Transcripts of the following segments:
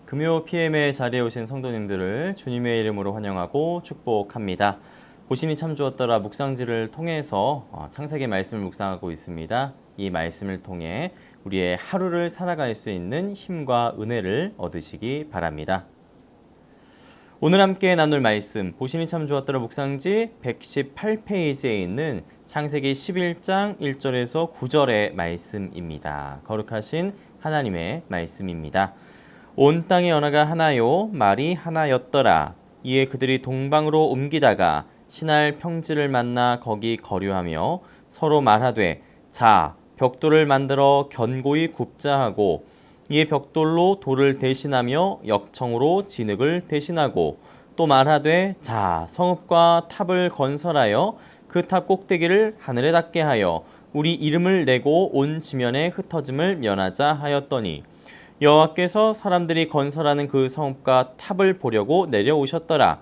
금요 PM의 자리에 오신 성도님들을 주님의 이름으로 환영하고 축복합니다. 보신이 참 좋았더라 묵상지를 통해서 창세기 말씀을 묵상하고 있습니다. 이 말씀을 통해 우리의 하루를 살아갈 수 있는 힘과 은혜를 얻으시기 바랍니다. 오늘 함께 나눌 말씀, 보신이 참 좋았더라 묵상지 118페이지에 있는 창세기 11장 1절에서 9절의 말씀입니다. 거룩하신 하나님의 말씀입니다. 온 땅의 언어가 하나요, 말이 하나였더라. 이에 그들이 동방으로 옮기다가 신할 평지를 만나 거기 거류하며 서로 말하되 자, 벽돌을 만들어 견고히 굽자 하고 이에 벽돌로 돌을 대신하며 역청으로 진흙을 대신하고 또 말하되 자, 성읍과 탑을 건설하여 그 탑 꼭대기를 하늘에 닿게 하여 우리 이름을 내고 온 지면에 흩어짐을 면하자 하였더니 여호와께서 사람들이 건설하는 그 성읍과 탑을 보려고 내려오셨더라.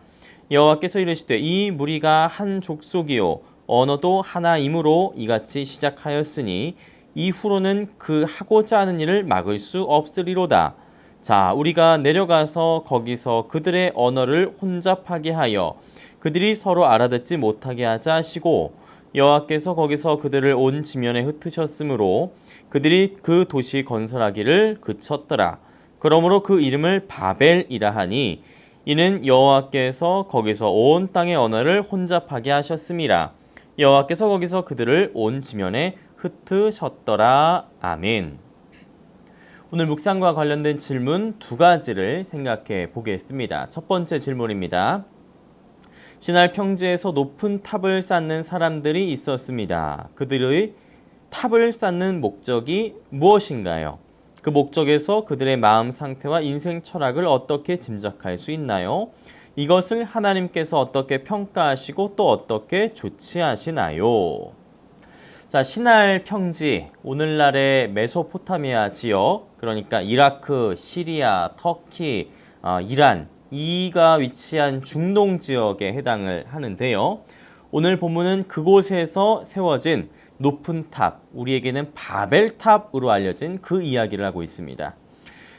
여호와께서 이르시되 이 무리가 한 족속이요 언어도 하나이므로 이같이 시작하였으니 이후로는 그 하고자 하는 일을 막을 수 없으리로다. 자, 우리가 내려가서 거기서 그들의 언어를 혼잡하게 하여 그들이 서로 알아듣지 못하게 하자 하시고 여호와께서 거기서 그들을 온 지면에 흩으셨으므로 그들이 그 도시 건설하기를 그쳤더라. 그러므로 그 이름을 바벨이라 하니 이는 여호와께서 거기서 온 땅의 언어를 혼잡하게 하셨음이라. 여호와께서 거기서 그들을 온 지면에 흩으셨더라. 아멘. 오늘 묵상과 관련된 질문 두 가지를 생각해 보겠습니다. 첫 번째 질문입니다. 신할 평지에서 높은 탑을 쌓는 사람들이 있었습니다. 그들의 탑을 쌓는 목적이 무엇인가요? 그 목적에서 그들의 마음 상태와 인생 철학을 어떻게 짐작할 수 있나요? 이것을 하나님께서 어떻게 평가하시고 또 어떻게 조치하시나요? 자, 신할 평지, 오늘날의 메소포타미아 지역, 그러니까 이라크, 시리아, 터키, 이란, 이가 위치한 중동 지역에 해당을 하는데요. 오늘 본문은 그곳에서 세워진 높은 탑, 우리에게는 바벨탑으로 알려진 그 이야기를 하고 있습니다.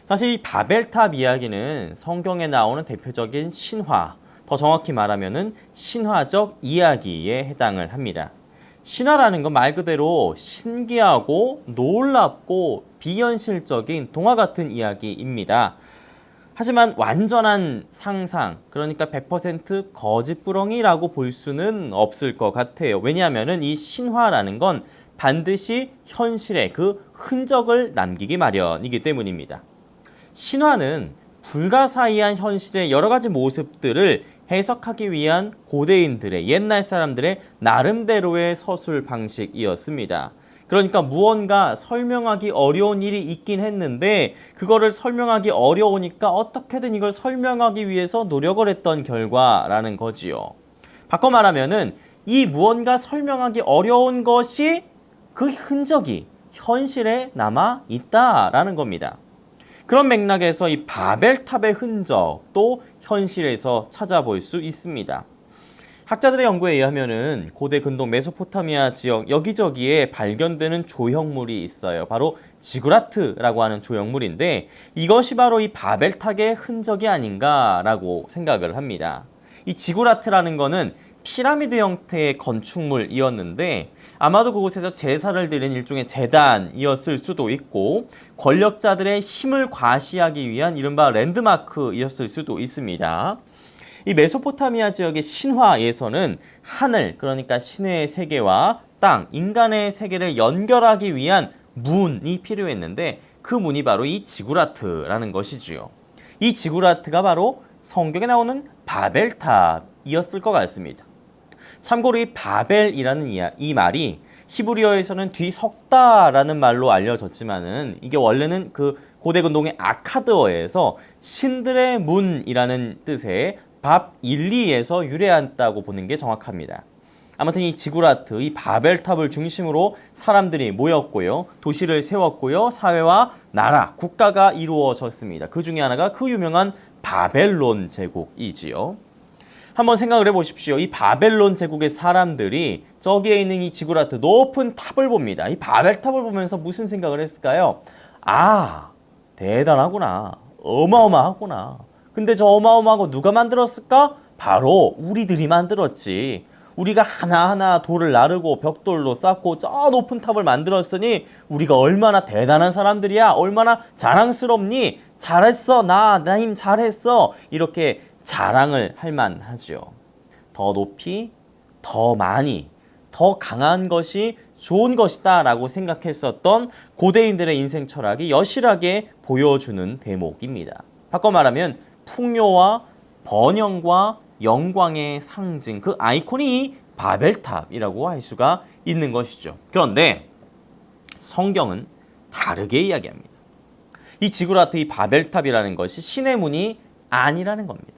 사실 이 바벨탑 이야기는 성경에 나오는 대표적인 신화, 더 정확히 말하면은 신화적 이야기에 해당을 합니다. 신화라는 건 말 그대로 신기하고 놀랍고 비현실적인 동화 같은 이야기입니다. 하지만 완전한 상상, 그러니까 100% 거짓부렁이라고 볼 수는 없을 것 같아요. 왜냐하면 이 신화라는 건 반드시 현실의 그 흔적을 남기기 마련이기 때문입니다. 신화는 불가사의한 현실의 여러 가지 모습들을 해석하기 위한 고대인들의, 옛날 사람들의 나름대로의 서술 방식이었습니다. 그러니까 무언가 설명하기 어려운 일이 있긴 했는데 그거를 설명하기 어려우니까 어떻게든 이걸 설명하기 위해서 노력을 했던 결과라는 거지요. 바꿔 말하면은 이 무언가 설명하기 어려운 것이 그 흔적이 현실에 남아 있다라는 겁니다. 그런 맥락에서 이 바벨탑의 흔적도 현실에서 찾아볼 수 있습니다. 학자들의 연구에 의하면은 고대 근동 메소포타미아 지역 여기저기에 발견되는 조형물이 있어요. 바로 지구라트라고 하는 조형물인데 이것이 바로 이 바벨탑의 흔적이 아닌가라고 생각을 합니다. 이 지구라트라는 거는 피라미드 형태의 건축물이었는데 아마도 그곳에서 제사를 드린 일종의 제단이었을 수도 있고 권력자들의 힘을 과시하기 위한 이른바 랜드마크이었을 수도 있습니다. 이 메소포타미아 지역의 신화에서는 하늘, 그러니까 신의 세계와 땅, 인간의 세계를 연결하기 위한 문이 필요했는데 그 문이 바로 이 지구라트라는 것이지요. 이 지구라트가 바로 성경에 나오는 바벨탑이었을 것 같습니다. 참고로 이 바벨이라는 이 말이 히브리어에서는 뒤섞다라는 말로 알려졌지만은 이게 원래는 그 고대 근동의 아카드어에서 신들의 문이라는 뜻의 밥일리에서 유래한다고 보는 게 정확합니다. 아무튼 이 지구라트, 이 바벨탑을 중심으로 사람들이 모였고요. 도시를 세웠고요. 사회와 나라, 국가가 이루어졌습니다. 그 중에 하나가 그 유명한 바벨론 제국이지요. 한번 생각을 해보십시오. 이 바벨론 제국의 사람들이 저기에 있는 이 지구라트 높은 탑을 봅니다. 이 바벨탑을 보면서 무슨 생각을 했을까요? 아, 대단하구나. 어마어마하구나. 근데 저 어마어마하고 누가 만들었을까? 바로 우리들이 만들었지. 우리가 하나하나 돌을 나르고 벽돌로 쌓고 저 높은 탑을 만들었으니 우리가 얼마나 대단한 사람들이야. 얼마나 자랑스럽니? 잘했어. 나 힘 잘했어. 이렇게 자랑을 할 만하죠. 더 높이, 더 많이, 더 강한 것이 좋은 것이다 라고 생각했었던 고대인들의 인생 철학이 여실하게 보여주는 대목입니다. 바꿔 말하면 풍요와 번영과 영광의 상징, 그 아이콘이 이 바벨탑이라고 할 수가 있는 것이죠. 그런데 성경은 다르게 이야기합니다. 이 지구라트 이 바벨탑이라는 것이 신의 문이 아니라는 겁니다.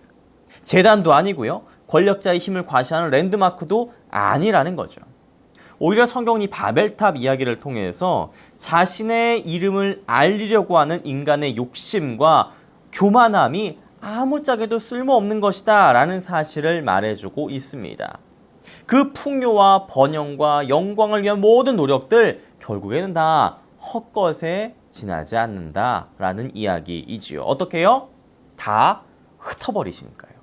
재단도 아니고요. 권력자의 힘을 과시하는 랜드마크도 아니라는 거죠. 오히려 성경은 이 바벨탑 이야기를 통해서 자신의 이름을 알리려고 하는 인간의 욕심과 교만함이 아무짝에도 쓸모없는 것이다 라는 사실을 말해주고 있습니다. 그 풍요와 번영과 영광을 위한 모든 노력들 결국에는 다 헛것에 지나지 않는다 라는 이야기이지요. 어떻게요? 다 흩어버리시니까요.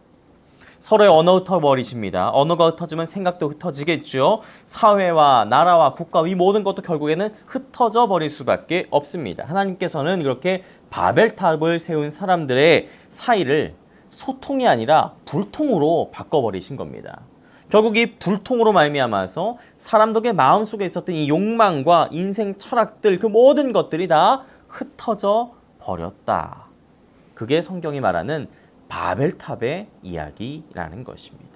서로의 언어 흩어버리십니다. 언어가 흩어지면 생각도 흩어지겠죠. 사회와 나라와 국가 이 모든 것도 결국에는 흩어져 버릴 수밖에 없습니다. 하나님께서는 그렇게 바벨탑을 세운 사람들의 사이를 소통이 아니라 불통으로 바꿔버리신 겁니다. 결국 이 불통으로 말미암아서 사람들의 마음속에 있었던 이 욕망과 인생 철학들 그 모든 것들이 다 흩어져 버렸다. 그게 성경이 말하는 바벨탑의 이야기라는 것입니다.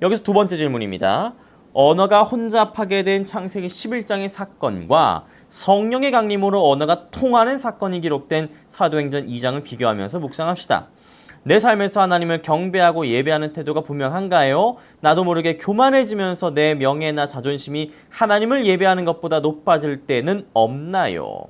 여기서 두 번째 질문입니다. 언어가 혼잡하게 된 창세기 11장의 사건과 성령의 강림으로 언어가 통하는 사건이 기록된 사도행전 2장을 비교하면서 묵상합시다. 내 삶에서 하나님을 경배하고 예배하는 태도가 분명한가요? 나도 모르게 교만해지면서 내 명예나 자존심이 하나님을 예배하는 것보다 높아질 때는 없나요?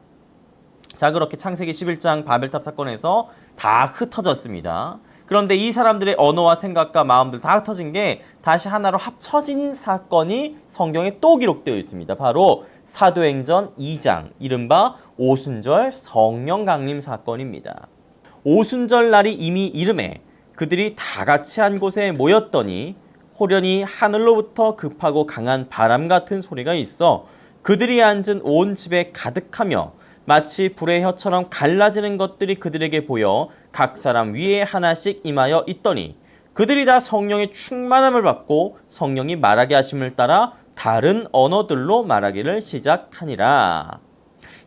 자, 그렇게 창세기 11장 바벨탑 사건에서 다 흩어졌습니다. 그런데 이 사람들의 언어와 생각과 마음들 다 흩어진 게 다시 하나로 합쳐진 사건이 성경에 또 기록되어 있습니다. 바로 사도행전 2장, 이른바 오순절 성령 강림 사건입니다. 오순절 날이 이미 이름에 그들이 다 같이 한 곳에 모였더니 호련히 하늘로부터 급하고 강한 바람 같은 소리가 있어 그들이 앉은 온 집에 가득하며 마치 불의 혀처럼 갈라지는 것들이 그들에게 보여 각 사람 위에 하나씩 임하여 있더니 그들이 다 성령의 충만함을 받고 성령이 말하게 하심을 따라 다른 언어들로 말하기를 시작하니라.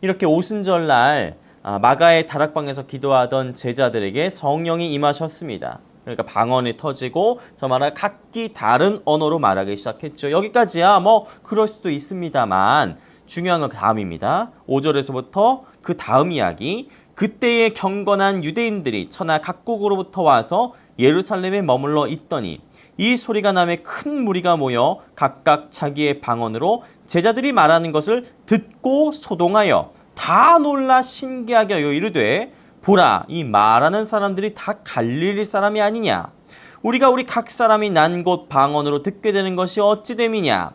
이렇게 오순절날 마가의 다락방에서 기도하던 제자들에게 성령이 임하셨습니다. 그러니까 방언이 터지고 저마다 각기 다른 언어로 말하기 시작했죠. 여기까지야 뭐 그럴 수도 있습니다만 중요한 건 다음입니다. 5절에서부터 그 다음 이야기. 그때의 경건한 유대인들이 천하 각국으로부터 와서 예루살렘에 머물러 있더니 이 소리가 나매 큰 무리가 모여 각각 자기의 방언으로 제자들이 말하는 것을 듣고 소동하여 다 놀라 신기하게 하여 이르되 보라 이 말하는 사람들이 다 갈릴리 사람이 아니냐. 우리가 우리 각 사람이 난 곳 방언으로 듣게 되는 것이 어찌 됨이냐.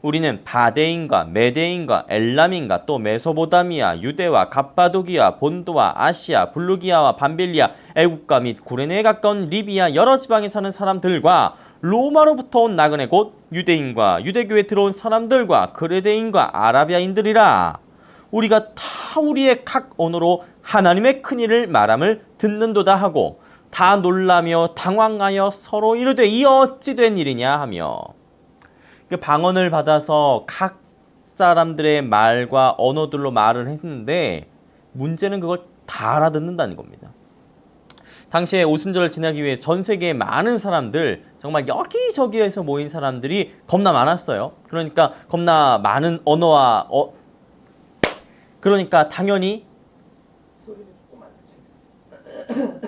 우리는 바데인과 메데인과 엘람인과 또 메소보다미아, 유대와 갑바도기아, 본도와 아시아, 블루기아와 밤빌리아, 애국가 및 구레네에 가까운 리비아 여러 지방에 사는 사람들과 로마로부터 온 나그네 곧 유대인과 유대교에 들어온 사람들과 그레데인과 아라비아인들이라. 우리가 다 우리의 각 언어로 하나님의 큰일을 말함을 듣는도다 하고 다 놀라며 당황하여 서로 이르되 이 어찌 된 일이냐 하며. 방언을 받아서 각 사람들의 말과 언어들로 말을 했는데 문제는 그걸 다 알아듣는다는 겁니다. 당시에 오순절을 지나기 위해 전 세계의 많은 사람들, 정말 여기저기에서 모인 사람들이 겁나 많았어요. 그러니까 겁나 많은 언어와 그러니까 당연히 소리를 조금만 낮춰주세요.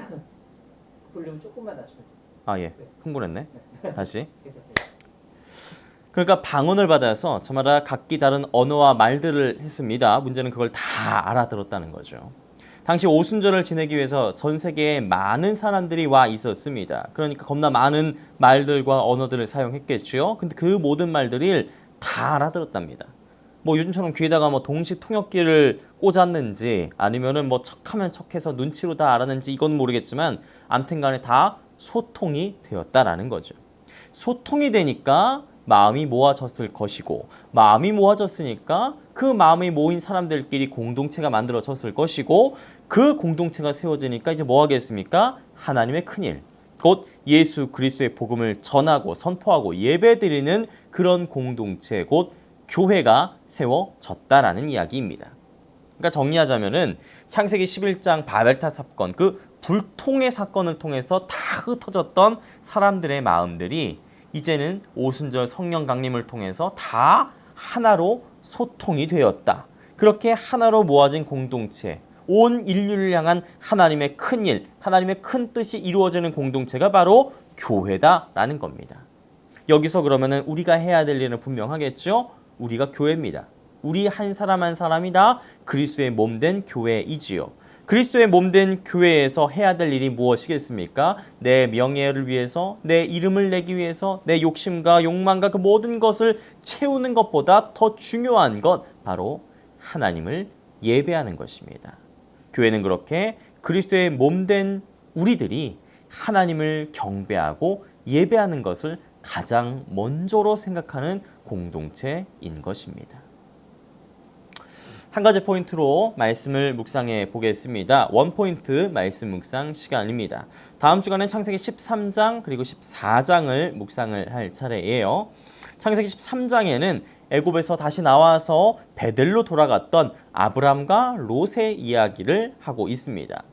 볼륨 조금만 낮춰주세요. 아 예, 흥분했네. 다시. 괜찮습니다. 그러니까 방언을 받아서 저마다 각기 다른 언어와 말들을 했습니다. 문제는 그걸 다 알아들었다는 거죠. 당시 오순절을 지내기 위해서 전 세계에 많은 사람들이 와 있었습니다. 그러니까 겁나 많은 말들과 언어들을 사용했겠죠. 근데 그 모든 말들을 다 알아들었답니다. 뭐 요즘처럼 귀에다가 뭐 동시 통역기를 꽂았는지 아니면은 뭐 척하면 척해서 눈치로 다 알았는지 이건 모르겠지만 암튼 간에 다 소통이 되었다라는 거죠. 소통이 되니까 마음이 모아졌을 것이고 마음이 모아졌으니까 그 마음이 모인 사람들끼리 공동체가 만들어졌을 것이고 그 공동체가 세워지니까 이제 뭐 하겠습니까? 하나님의 큰일, 곧 예수 그리스도의 복음을 전하고 선포하고 예배드리는 그런 공동체, 곧 교회가 세워졌다라는 이야기입니다. 그러니까 정리하자면은 창세기 11장 바벨탑 사건, 그 불통의 사건을 통해서 다 흩어졌던 사람들의 마음들이 이제는 오순절 성령 강림을 통해서 다 하나로 소통이 되었다. 그렇게 하나로 모아진 공동체, 온 인류를 향한 하나님의 큰 일, 하나님의 큰 뜻이 이루어지는 공동체가 바로 교회다라는 겁니다. 여기서 그러면은 우리가 해야 될 일은 분명하겠죠? 우리가 교회입니다. 우리 한 사람 한 사람이 다 그리스도의 몸된 교회이지요. 그리스도의 몸된 교회에서 해야 될 일이 무엇이겠습니까? 내 명예를 위해서, 내 이름을 내기 위해서, 내 욕심과 욕망과 그 모든 것을 채우는 것보다 더 중요한 것, 바로 하나님을 예배하는 것입니다. 교회는 그렇게 그리스도의 몸된 우리들이 하나님을 경배하고 예배하는 것을 가장 먼저로 생각하는 공동체인 것입니다. 한 가지 포인트로 말씀을 묵상해 보겠습니다. 원포인트 말씀 묵상 시간입니다. 다음 주간은 창세기 13장 그리고 14장을 묵상을 할 차례예요. 창세기 13장에는 애굽에서 다시 나와서 베델로 돌아갔던 아브람과 롯의 이야기를 하고 있습니다.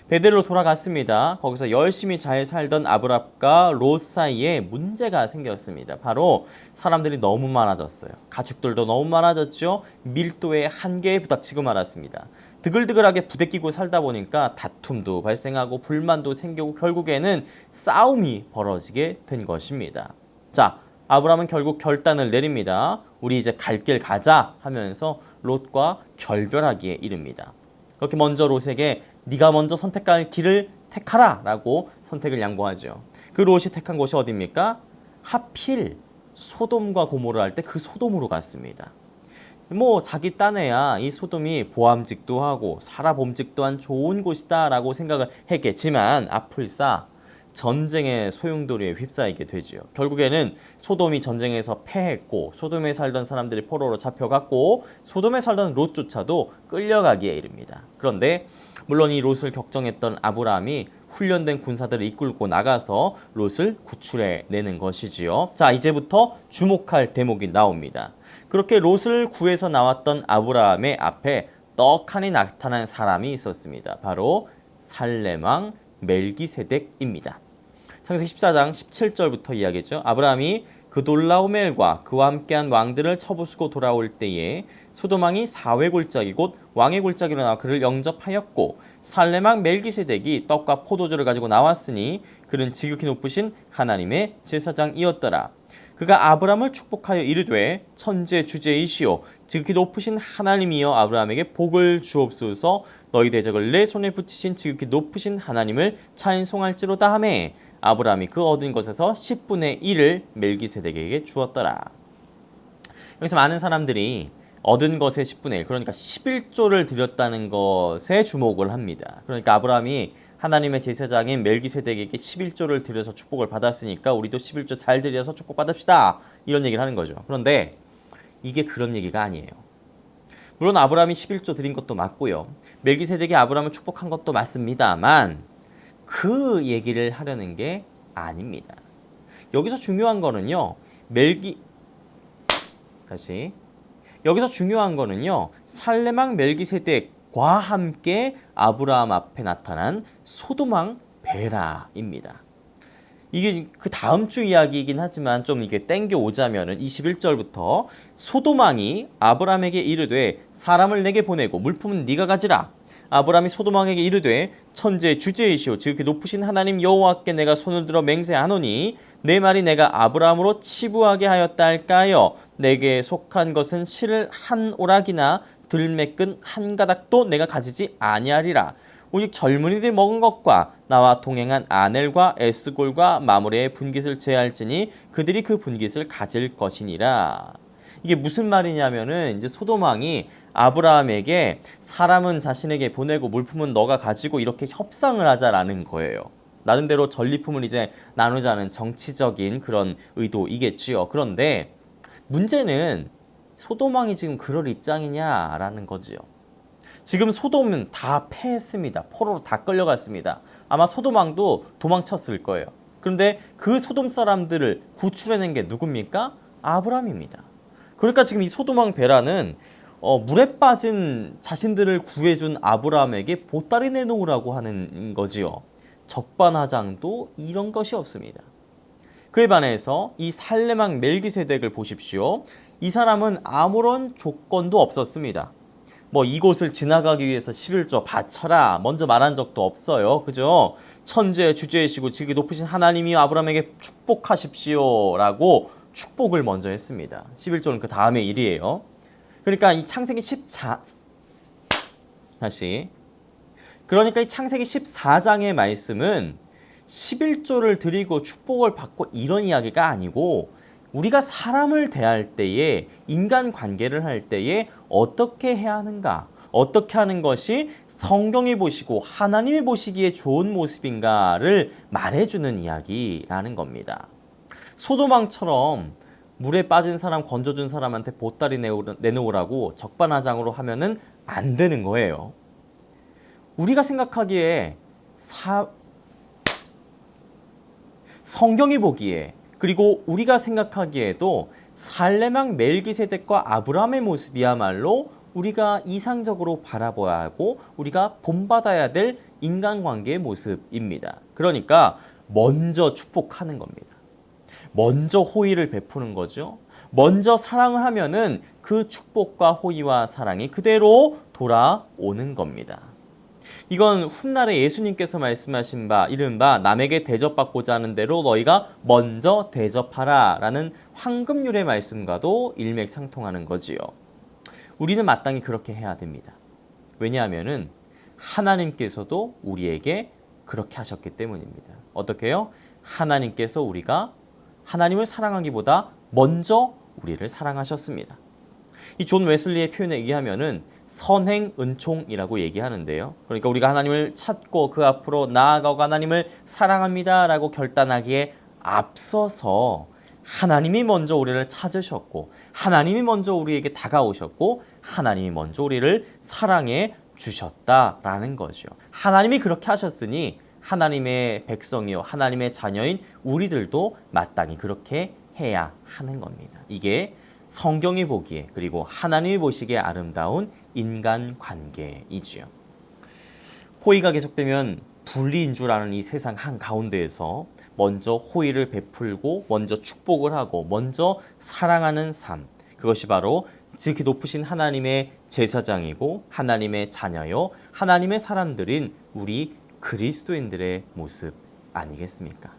베델로 돌아갔습니다. 거기서 열심히 잘 살던 아브람과 롯 사이에 문제가 생겼습니다. 바로 사람들이 너무 많아졌어요. 가축들도 너무 많아졌죠. 밀도의 한계에 부닥치고 말았습니다. 드글드글하게 부대끼고 살다 보니까 다툼도 발생하고 불만도 생기고 결국에는 싸움이 벌어지게 된 것입니다. 자, 아브람은 결국 결단을 내립니다. 우리 이제 갈 길 가자 하면서 롯과 결별하기에 이릅니다. 그렇게 먼저 롯에게 네가 먼저 선택할 길을 택하라 라고 선택을 양보하죠. 그 롯이 택한 곳이 어디입니까? 하필 소돔과 고모를 할 때 그 소돔으로 갔습니다. 뭐 자기 딴에야 이 소돔이 보암직도 하고 살아봄직 또한 좋은 곳이다 라고 생각을 했겠지만 아플싸 전쟁의 소용돌이에 휩싸이게 되지요. 결국에는 소돔이 전쟁에서 패했고 소돔에 살던 사람들이 포로로 잡혀갔고 소돔에 살던 롯조차도 끌려가기에 이릅니다. 그런데 물론 이 롯을 격정했던 아브라함이 훈련된 군사들을 이끌고 나가서 롯을 구출해내는 것이지요. 자, 이제부터 주목할 대목이 나옵니다. 그렇게 롯을 구해서 나왔던 아브라함의 앞에 떡하니 나타난 사람이 있었습니다. 바로 살렘왕 멜기세덱입니다. 창세기 14장 17절부터 이야기죠. 아브라함이 그돌라오멜과 그와 함께한 왕들을 쳐부수고 돌아올 때에 소돔왕이 사회 골짜기 곧 왕의 골짜기로 나와 그를 영접하였고 살렘왕 멜기세덱이 떡과 포도주를 가지고 나왔으니 그는 지극히 높으신 하나님의 제사장이었더라. 그가 아브라함을 축복하여 이르되 천재 주제이시오 지극히 높으신 하나님이여 아브라함에게 복을 주옵소서 너희 대적을 내 손에 붙이신 지극히 높으신 하나님을 찬송할지로다 하매 아브라함이 그 얻은 것에서 10분의 1을 멜기세덱에게 주었더라. 여기서 많은 사람들이 얻은 것의 10분의 1, 그러니까 11조를 드렸다는 것에 주목을 합니다. 그러니까 아브라함이 하나님의 제사장인 멜기세덱에게 11조를 드려서 축복을 받았으니까 우리도 11조 잘 드려서 축복받읍시다. 이런 얘기를 하는 거죠. 그런데 이게 그런 얘기가 아니에요. 물론 아브라함이 11조 드린 것도 맞고요. 멜기세덱이 아브라함을 축복한 것도 맞습니다만 그 얘기를 하려는 게 아닙니다. 여기서 중요한 거는요. 여기서 중요한 거는요. 살렘왕 멜기세덱과 함께 아브라함 앞에 나타난 소돔왕 베라입니다. 이게 그 다음 주 이야기이긴 하지만 좀 이게 땡겨 오자면은 21절부터 소돔왕이 아브라함에게 이르되 사람을 내게 보내고 물품은 네가 가지라. 아브라함이 소돔왕에게 이르되 천재 주제이시오 지극히 높으신 하나님 여호와께 내가 손을 들어 맹세하노니 내 말이 내가 아브라함으로 치부하게 하였다 할까요? 내게 속한 것은 실 한 오락이나 들매끈 한 가닥도 내가 가지지 아니하리라. 오직 젊은이들이 먹은 것과 나와 동행한 아넬과 에스골과 마므레의 분깃을 제할지니 그들이 그 분깃을 가질 것이니라. 이게 무슨 말이냐면은 이제 소돔 왕이 아브라함에게 사람은 자신에게 보내고 물품은 너가 가지고 이렇게 협상을 하자라는 거예요. 나름대로 전리품을 이제 나누자는 정치적인 그런 의도이겠지요. 그런데 문제는 소돔 왕이 지금 그럴 입장이냐라는 거지요. 지금 소돔은 다 패했습니다. 포로로 다 끌려갔습니다. 아마 소돔 왕도 도망쳤을 거예요. 그런데 그 소돔 사람들을 구출해낸 게 누굽니까? 아브라함입니다. 그러니까 지금 이 소돔 왕 베라는 물에 빠진 자신들을 구해준 아브라함에게 보따리 내놓으라고 하는 거지요. 적반하장도 이런 것이 없습니다. 그에 반해서 이 살렘 왕 멜기세덱을 보십시오. 이 사람은 아무런 조건도 없었습니다. 뭐 이곳을 지나가기 위해서 11조 바쳐라 먼저 말한 적도 없어요. 그죠? 천재 주제이시고 지극히 높으신 하나님이 아브라함에게 축복하십시오 라고 축복을 먼저 했습니다. 11조는 그 다음의 일이에요. 그러니까 이 창세기 14장의 말씀은 11조를 드리고 축복을 받고 이런 이야기가 아니고 우리가 사람을 대할 때에 인간관계를 할 때에 어떻게 해야 하는가, 어떻게 하는 것이 성경이 보시고 하나님이 보시기에 좋은 모습인가를 말해주는 이야기라는 겁니다. 소돔왕처럼 물에 빠진 사람 건져준 사람한테 보따리 내놓으라고 적반하장으로 하면은 안 되는 거예요. 우리가 생각하기에 성경이 보기에 그리고 우리가 생각하기에도 살렘 왕 멜기세덱과 아브라함의 모습이야말로 우리가 이상적으로 바라봐야 하고 우리가 본받아야 될 인간관계의 모습입니다. 그러니까 먼저 축복하는 겁니다. 먼저 호의를 베푸는 거죠. 먼저 사랑을 하면은 그 축복과 호의와 사랑이 그대로 돌아오는 겁니다. 이건 훗날에 예수님께서 말씀하신 바 이른바 남에게 대접받고자 하는 대로 너희가 먼저 대접하라 라는 황금률의 말씀과도 일맥상통하는 거지요. 우리는 마땅히 그렇게 해야 됩니다. 왜냐하면은 하나님께서도 우리에게 그렇게 하셨기 때문입니다. 어떻게 해요? 하나님께서 우리가 하나님을 사랑하기보다 먼저 우리를 사랑하셨습니다. 이 존 웨슬리의 표현에 의하면은 선행 은총이라고 얘기하는데요. 그러니까 우리가 하나님을 찾고 그 앞으로 나아가고 하나님을 사랑합니다라고 결단하기에 앞서서 하나님이 먼저 우리를 찾으셨고 하나님이 먼저 우리에게 다가오셨고 하나님이 먼저 우리를 사랑해 주셨다라는 거죠. 하나님이 그렇게 하셨으니 하나님의 백성이요 하나님의 자녀인 우리들도 마땅히 그렇게 해야 하는 겁니다. 이게 성경이 보기에 그리고 하나님이 보시기에 아름다운 인간관계이지요. 호의가 계속되면 분리인 줄 아는 이 세상 한가운데에서 먼저 호의를 베풀고 먼저 축복을 하고 먼저 사랑하는 삶, 그것이 바로 지극히 높으신 하나님의 제사장이고 하나님의 자녀요 하나님의 사람들인 우리 그리스도인들의 모습 아니겠습니까?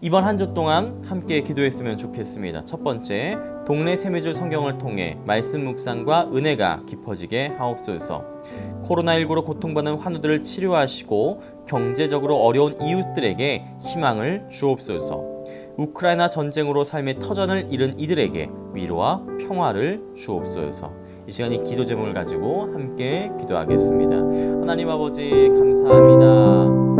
이번 한 주 동안 함께 기도했으면 좋겠습니다. 첫 번째, 동네 세미줄 성경을 통해 말씀 묵상과 은혜가 깊어지게 하옵소서. 코로나19로 고통받는 환우들을 치료하시고 경제적으로 어려운 이웃들에게 희망을 주옵소서. 우크라이나 전쟁으로 삶의 터전을 잃은 이들에게 위로와 평화를 주옵소서. 이 시간 이 기도 제목을 가지고 함께 기도하겠습니다. 하나님 아버지 감사합니다.